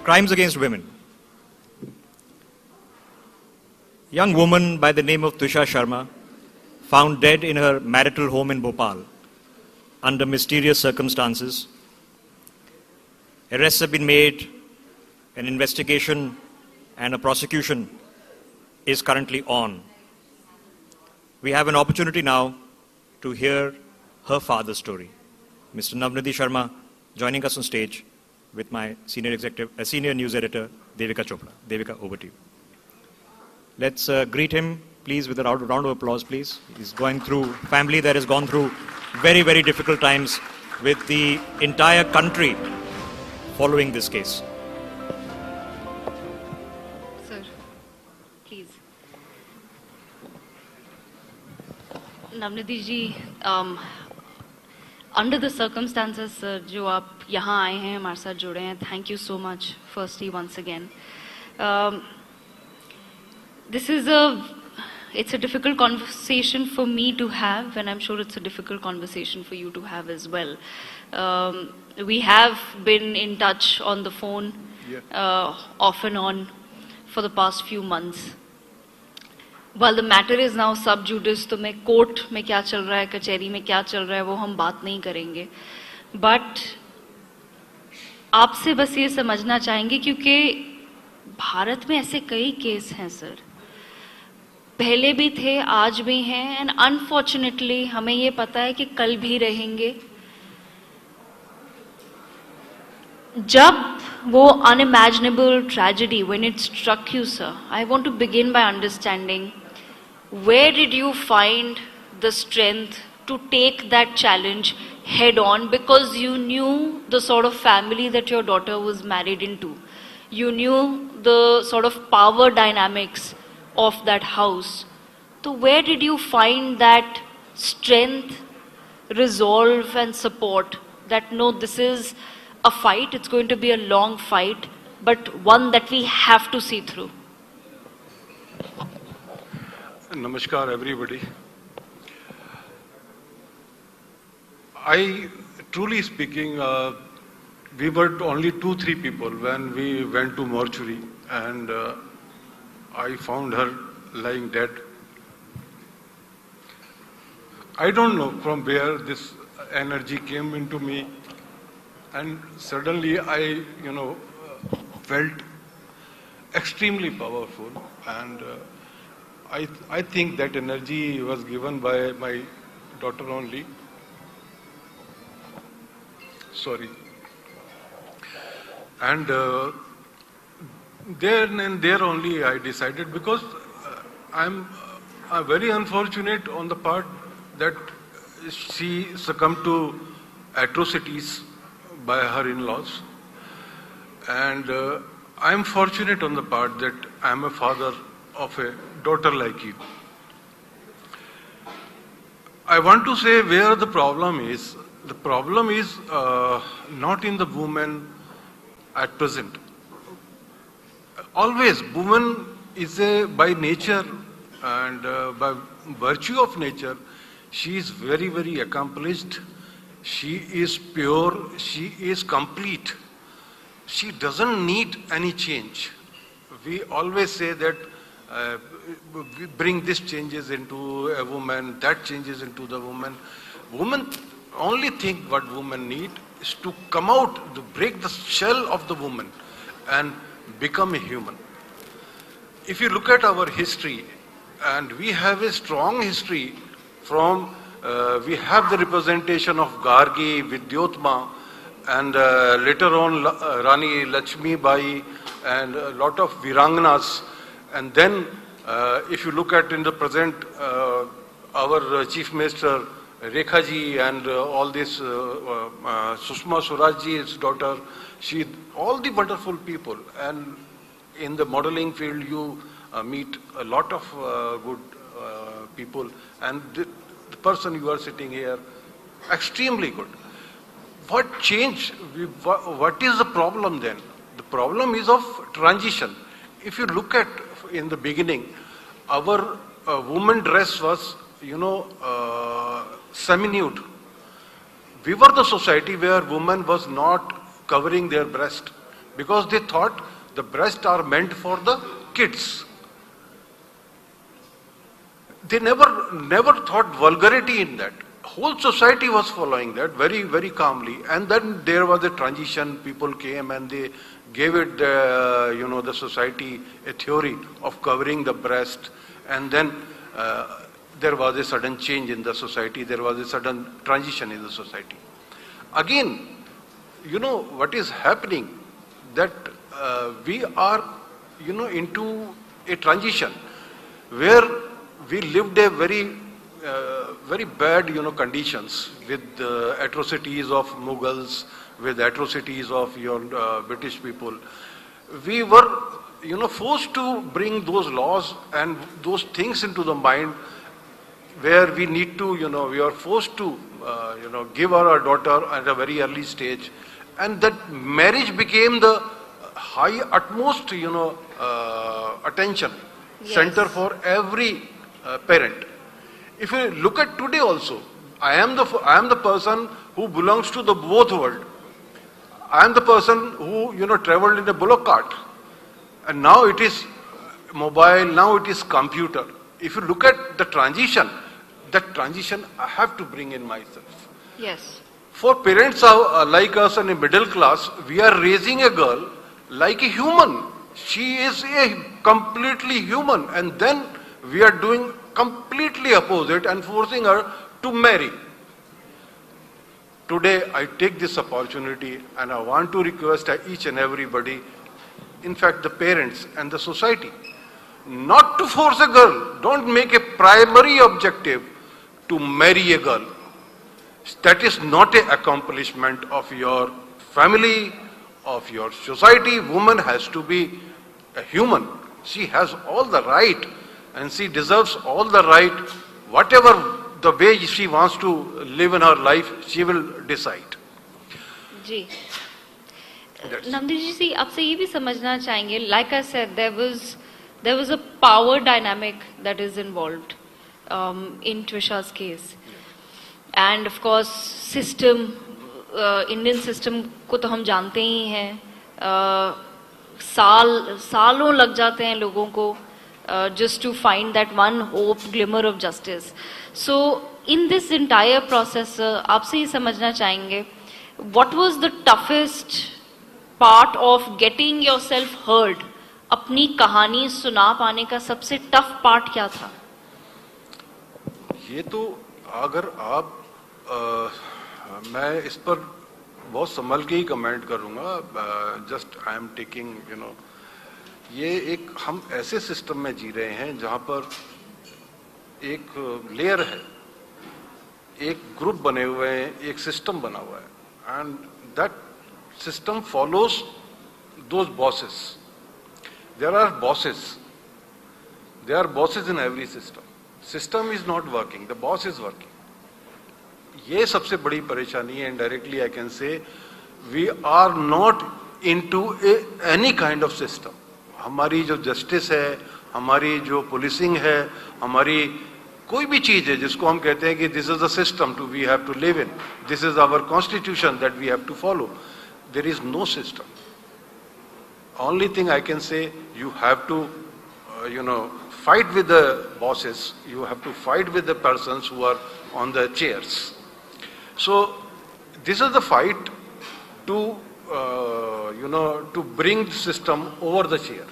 Crimes against women. Young woman by the name of Tusha Sharma found dead in her marital home in Bhopal under mysterious circumstances. Arrests have been made, an investigation and a prosecution is currently on. We have an opportunity now to hear her father's story. Mr. Navnidhi Sharma joining us on stage with my senior news editor, Devika Chopra. Devika, over to you. Let's greet him, please, with a round of applause, please. He's going through, family that has gone through very, very difficult times with the entire country following this case. Sir, please. Navnidhi ji, under the circumstances, sir, जो आप यहाँ आए हैं, हमारे साथ जुड़े हैं, thank you so much, firstly, once again. It's a difficult conversation for me to have, and I'm sure it's a difficult conversation for you to have as well. We have been in touch on the phone, off and on, for the past few months. While the matter is now sub judice, तो मैं court में क्या चल रहा है, कचहरी में क्या चल रहा है, वो हम बात नहीं करेंगे. But आपसे बस ये समझना चाहेंगे, क्योंकि भारत में ऐसे कई केस हैं सर, पहले भी थे, आज भी हैं, एंड अनफॉर्चुनेटली हमें ये पता है कि कल भी रहेंगे. जब वो unimaginable tragedy, when it struck you, sir, I want to begin by understanding, where did you find the strength to take that challenge head on, because you knew the sort of family that your daughter was married into. You knew the sort of power dynamics of that house. So where did you find that strength, resolve and support that no, this is a fight, it's going to be a long fight, but one that we have to see through? Namaskar everybody. Truly speaking, we were only 2-3 people when we went to mortuary, and I found her lying dead. I don't know from where this energy came into me, and suddenly I, felt extremely powerful, and I think that energy was given by my daughter only. Sorry. And then and there only I decided, because I'm very unfortunate on the part that she succumbed to atrocities by her in-laws, and I'm fortunate on the part that I'm a father of a daughter like you. I want to say where the problem is. The problem is not in the woman at present. Always, woman is by nature and by virtue of nature, she is very, very accomplished. She is pure. She is complete. She doesn't need any change. We always say that we bring this changes into a woman, that changes into the woman. Woman only think what women need is to come out, to break the shell of the woman and become a human. If you look at our history, and we have a strong history from, we have the representation of Gargi, Vidyotma, and later on Rani Lakshmi Bai, and a lot of Viranganas. And then if you look at in the present, our Chief Minister Rekha ji and all this, Sushma Swaraj ji's daughter, all the wonderful people. And in the modeling field, you meet a lot of good people. And the person you are sitting here, extremely good. What changed? What is the problem then? The problem is of transition. If you look at in the beginning, our woman dress was, semi-nude. We were the society where woman was not covering their breast. because they thought the breasts are meant for the kids. They never thought vulgarity in that. Whole society was following that very, very calmly. And then there was a transition. People came and they gave it, the society a theory of covering the breast. And then there was a sudden change in the society. There was a sudden transition in the society. Again, what is happening, that we are, into a transition where we lived a very bad, conditions with atrocities of Mughals, with atrocities of British people. We were, forced to bring those laws and those things into the mind where we need to, we are forced to, give our daughter at a very early stage. And that marriage became the high, utmost, attention center for every parent. If you look at today also, I am the person who belongs to the both world. I am the person who, traveled in a bullock cart. And now it is mobile, now it is computer. If you look at the transition, that transition I have to bring in myself. Yes. For parents like us and a middle class, we are raising a girl like a human. She is a completely human, and then we are doing completely opposite and forcing her to marry. Today I take this opportunity and I want to request each and everybody, in fact the parents and the society, not to force a girl. Don't make a primary objective to marry a girl. That is not an accomplishment of your family, of your society. Woman has to be a human. She has all the right and she deserves all the right. Whatever the way she wants to live in her life, she will decide. जी नंदी जी सी आपसे ये भी समझना चाहेंगे, like I said, there was a power dynamic that is involved in Trisha's case, and of course system, Indian system को तो हम जानते ही हैं, सालों लग जाते हैं लोगों को just to find that one hope glimmer of justice. So in this entire process, आपसे ये समझना चाहेंगे, what was the toughest part of getting yourself heard? अपनी कहानी सुना पाने का सबसे tough part क्या था? ये तो अगर आप मैं इस पर बहुत संभल के ही कमेंट करूंगा. जस्ट आई एम टेकिंग, ये एक हम ऐसे सिस्टम में जी रहे हैं जहां पर एक लेयर है, एक ग्रुप बने हुए हैं, एक सिस्टम बना हुआ है, and that system follows those bosses. There are bosses, there are bosses in every system. System is not working, the boss is working. ये सबसे बड़ी परेशानी है. Indirectly I can say we are not into any kind of system. हमारी जो justice है, हमारी जो पुलिसिंग है, हमारी कोई भी चीज है जिसको हम कहते हैं कि this is a system to we have to live in, this is our constitution that we have to follow. There is no system. Only thing I can say, you have to fight with the bosses, you have to fight with the persons who are on the chairs. So this is the fight to to bring the system over the chair.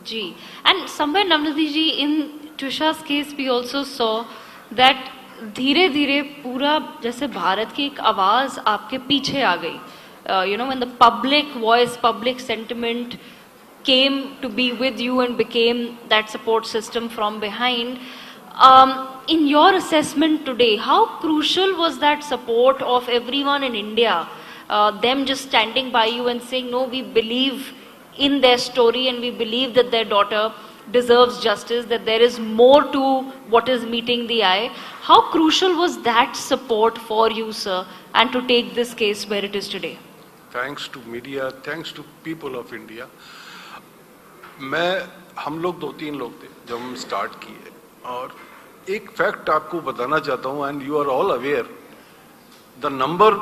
जी, and somewhere Namrati ji, in Trisha's case we also saw that धीरे धीरे पूरा जैसे भारत की एक आवाज आपके पीछे आ गई. When the public voice, public sentiment came to be with you and became that support system from behind. In your assessment today, how crucial was that support of everyone in India? Them just standing by you and saying, no, we believe in their story and we believe that their daughter deserves justice, that there is more to what is meeting the eye. How crucial was that support for you, sir, and to take this case where it is today? Thanks to media, thanks to people of India. हम लोग 2-3 लोग थे जब हम start किए, और एक fact आपको बताना चाहता हूँ, and you are all aware, the number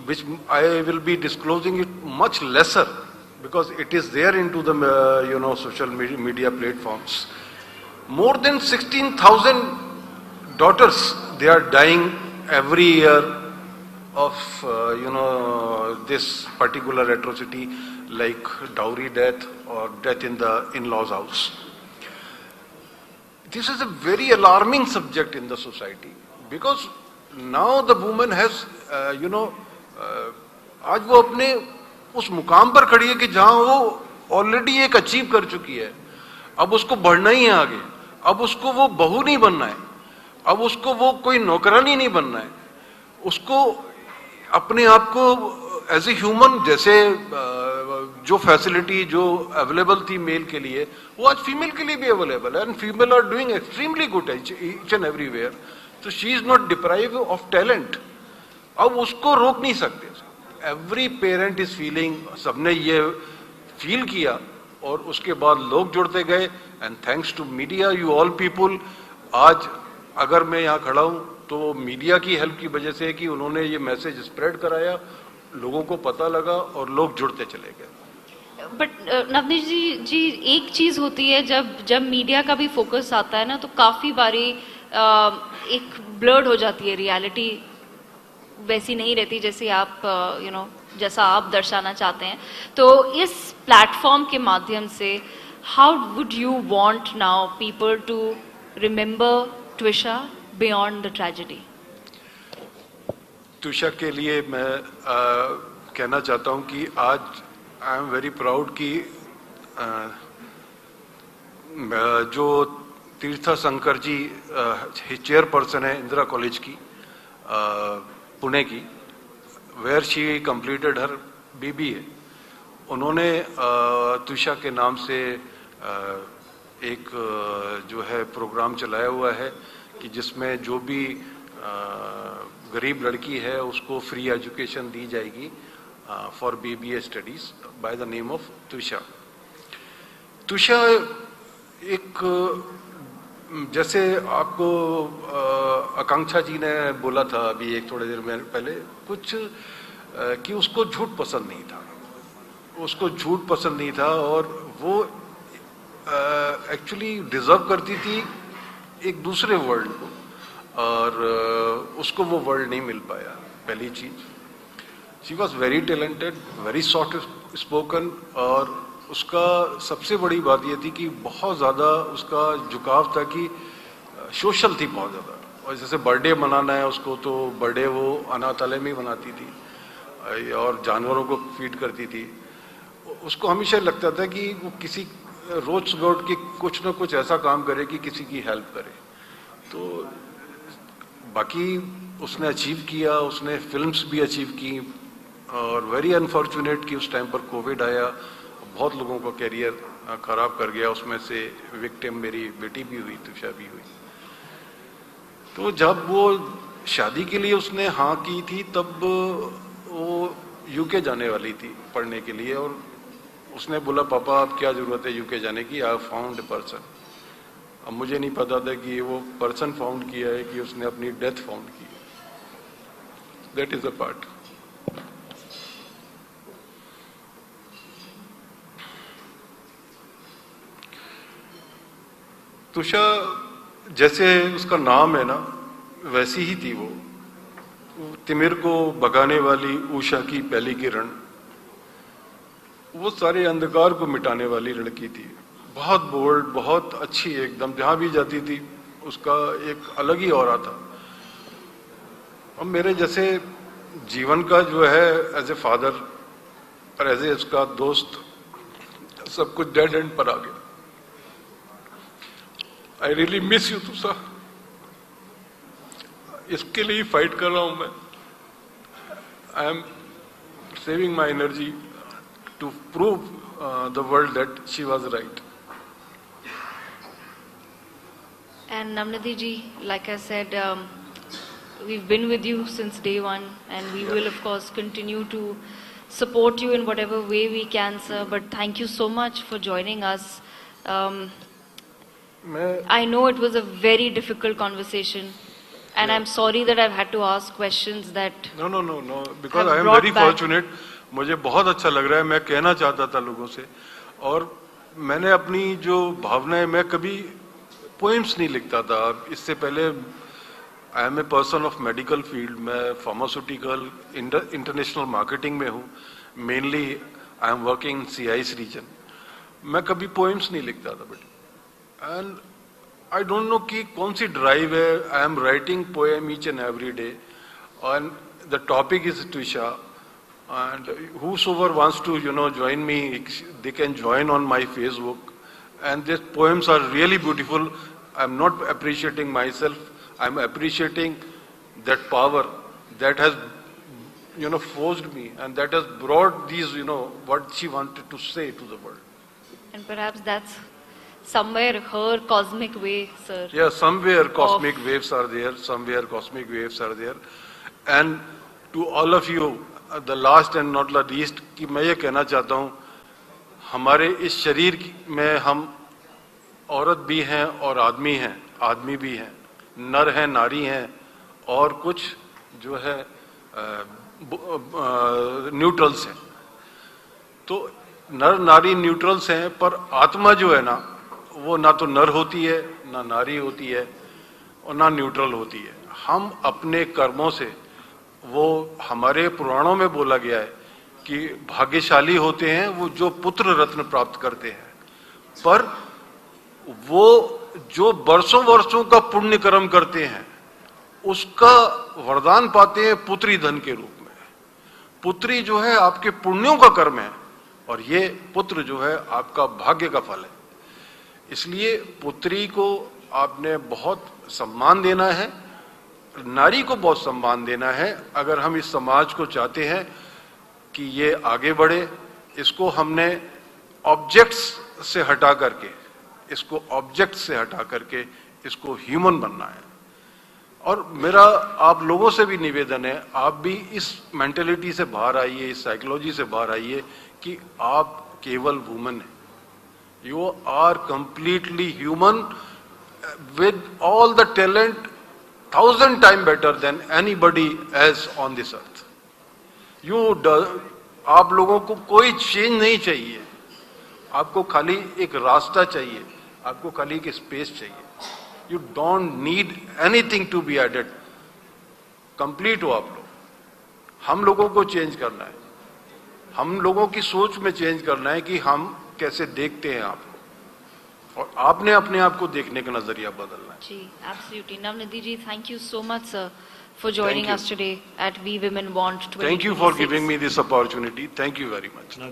which I will be disclosing it much lesser because it is there into the social media platforms. More than 16,000 daughters, they are dying every year of this particular atrocity, like dowry death or death in the in-laws house. This is a very alarming subject in the society, because now the woman has आज वो अपने उस मुकाम पर खड़ी है कि जहां वो ऑलरेडी एक अचीव कर चुकी है, अब उसको बढ़ना ही है आगे, अब उसको वो बहू नहीं बनना है, अब उसको वो कोई नौकरानी नहीं बनना है, उसको अपने आप को एज ए ह्यूमन, जैसे जो फैसिलिटी जो अवेलेबल थी मेल के लिए, वो आज फीमेल के लिए भी अवेलेबल है, and female are doing extremely good each and everywhere. तो she is not deprive of talent. अब उसको रोक नहीं सकते. एवरी पेरेंट इज फीलिंग, सबने ये फील किया और उसके बाद लोग जुड़ते गए, and thanks to media, you all people. आज अगर मैं यहाँ खड़ा हूँ तो मीडिया की हेल्प की वजह से, कि उन्होंने ये मैसेज स्प्रेड कराया, लोगों को पता लगा और लोग जुड़ते चले गए. बट नवनीत जी एक चीज होती है, जब मीडिया का भी फोकस आता है ना, तो काफी बारी एक ब्लर्ड हो जाती है, रियलिटी वैसी नहीं रहती जैसे आप जैसा आप दर्शाना चाहते हैं. तो इस प्लेटफॉर्म के माध्यम से how would you want now people to remember Twisha beyond the tragedy? Twisha के लिए मैं कहना चाहता हूं कि आज आई एम वेरी प्राउड कि जो तीर्था शंकर जी चेयरपर्सन है इंदिरा कॉलेज की पुणे की, where she completed her BBA, उन्होंने ट्विशा के नाम से एक जो है प्रोग्राम चलाया हुआ है कि जिसमें जो भी गरीब लड़की है उसको फ्री एजुकेशन दी जाएगी for BBA studies by the name of Twisha. Twisha एक, जैसे आपको आकांक्षा जी ने बोला था अभी एक थोड़ी देर में पहले कुछ, कि उसको झूठ पसंद नहीं था, उसको झूठ पसंद नहीं था, और वो एक्चुअली डिजर्व करती थी एक दूसरे वर्ल्ड को, और उसको वो वर्ल्ड नहीं मिल पाया. पहली चीज, she was very talented, very soft spoken, और उसका सबसे बड़ी बात यह थी कि बहुत ज़्यादा उसका झुकाव था कि सोशल थी बहुत ज़्यादा. और जैसे बर्थडे मनाना है उसको, तो बर्थडे वो अनाथालय में ही मनाती थी और जानवरों को फीड करती थी. उसको हमेशा लगता था कि वो किसी रोज सुबह उठ के कुछ ना कुछ ऐसा काम करे कि किसी की हेल्प करे. तो बाकी उसने अचीव किया, उसने फिल्म्स भी अचीव की, और वेरी अनफॉर्चुनेट कि उस टाइम पर कोविड आया, बहुत लोगों का कैरियर खराब कर गया. उसमें से विक्टिम मेरी बेटी भी हुई, ट्विशा भी हुई. तो जब वो शादी के लिए उसने हाँ की थी, तब वो UK जाने वाली थी पढ़ने के लिए, और उसने बोला पापा अब क्या जरूरत है UK जाने की, आई फाउंड ए पर्सन. अब मुझे नहीं पता था कि वो पर्सन फाउंड किया है कि उसने अपनी डेथ फाउंड की. That is a part. Twisha जैसे उसका नाम है ना, वैसी ही थी वो. तिमिर को भगाने वाली उषा की पहली किरण, वो सारे अंधकार को मिटाने वाली लड़की थी. बहुत बोल्ड, बहुत अच्छी, एकदम जहां भी जाती थी उसका एक अलग ही ऑरा था. और मेरे जैसे जीवन का जो है एज ए फादर और एज ए उसका दोस्त, सब कुछ डेड एंड पर आ गया. I really miss you Twisha. इसके लिए फाइट कर रहा हूं मैं. I am saving my energy to prove the world that she was right. And Namnati ji, like I said, we've been with you since day one, and we will of course continue to support you in whatever way we can, sir. But thank you so much for joining us. I know it was a very difficult conversation, and I'm sorry that I've had to ask questions that No, because I am very fortunate. मुझे बहुत अच्छा लग रहा है, मैं कहना चाहता था लोगों से, और मैंने अपनी जो भावनाएं, मैं कभी पोएम्स नहीं लिखता था इससे पहले। I am a person of medical field, मैं फार्मास्यूटिकल इंटरनेशनल मार्केटिंग में हूँ, mainly I am working in CIS region. मैं कभी पोएम्स नहीं लिखता था बेटे, एंड आई डोंट नो कि कौन सी ड्राइव है। I am writing poem each and every day, and the topic is Twisha, and whosoever wants to join me, they can join on my Facebook, and these poems are really beautiful. I'm not appreciating myself, I'm appreciating that power that has forced me, and that has brought these what she wanted to say to the world. And perhaps that's somewhere her cosmic way, sir. Yeah, somewhere cosmic waves are there, somewhere cosmic waves are there. And to all of you, the last and not the least, कि मैं ये कहना चाहता हूँ, हमारे इस शरीर में हम औरत भी हैं और आदमी हैं, आदमी भी हैं, नर हैं, नारी हैं, और कुछ जो है न्यूट्रल्स हैं। तो नर नारी न्यूट्रल्स हैं, पर आत्मा जो है ना, वो ना तो नर होती है, ना नारी होती है, और ना न्यूट्रल होती है। हम अपने कर्मों से, वो हमारे पुराणों में बोला गया है कि भाग्यशाली होते हैं वो जो पुत्र रत्न प्राप्त करते हैं, पर वो जो वर्षों वर्षों का पुण्य कर्म करते हैं उसका वरदान पाते हैं पुत्री धन के रूप में। पुत्री जो है आपके पुण्यों का कर्म है, और ये पुत्र जो है आपका भाग्य का फल है। इसलिए पुत्री को आपने बहुत सम्मान देना है, नारी को बहुत सम्मान देना है। अगर हम इस समाज को चाहते हैं कि ये आगे बढ़े, इसको हमने ऑब्जेक्ट्स से हटा करके, इसको ऑब्जेक्ट से हटा करके इसको ह्यूमन बनना है। और मेरा आप लोगों से भी निवेदन है, आप भी इस मेंटेलिटी से बाहर आइए, इस साइकोलॉजी से बाहर आइए कि आप केवल वुमन हैं। You are completely human with all the talent, 1000 times better than anybody else on this earth. आप लोगों को कोई चेंज नहीं चाहिए, आपको खाली एक रास्ता चाहिए, आपको खाली एक स्पेस चाहिए। You don't need anything to be added, complete हो आप लोग। हम लोगों को चेंज करना है, हम लोगों की सोच में चेंज करना है कि हम कैसे देखते हैं आपको, और आपने अपने आप को देखने का नजरिया बदलना है। जी, absolutely. Navnidhi ji, thank you so much, sir, for joining us today at We Women Want 2026. Thank you for giving me this opportunity. Thank you very much.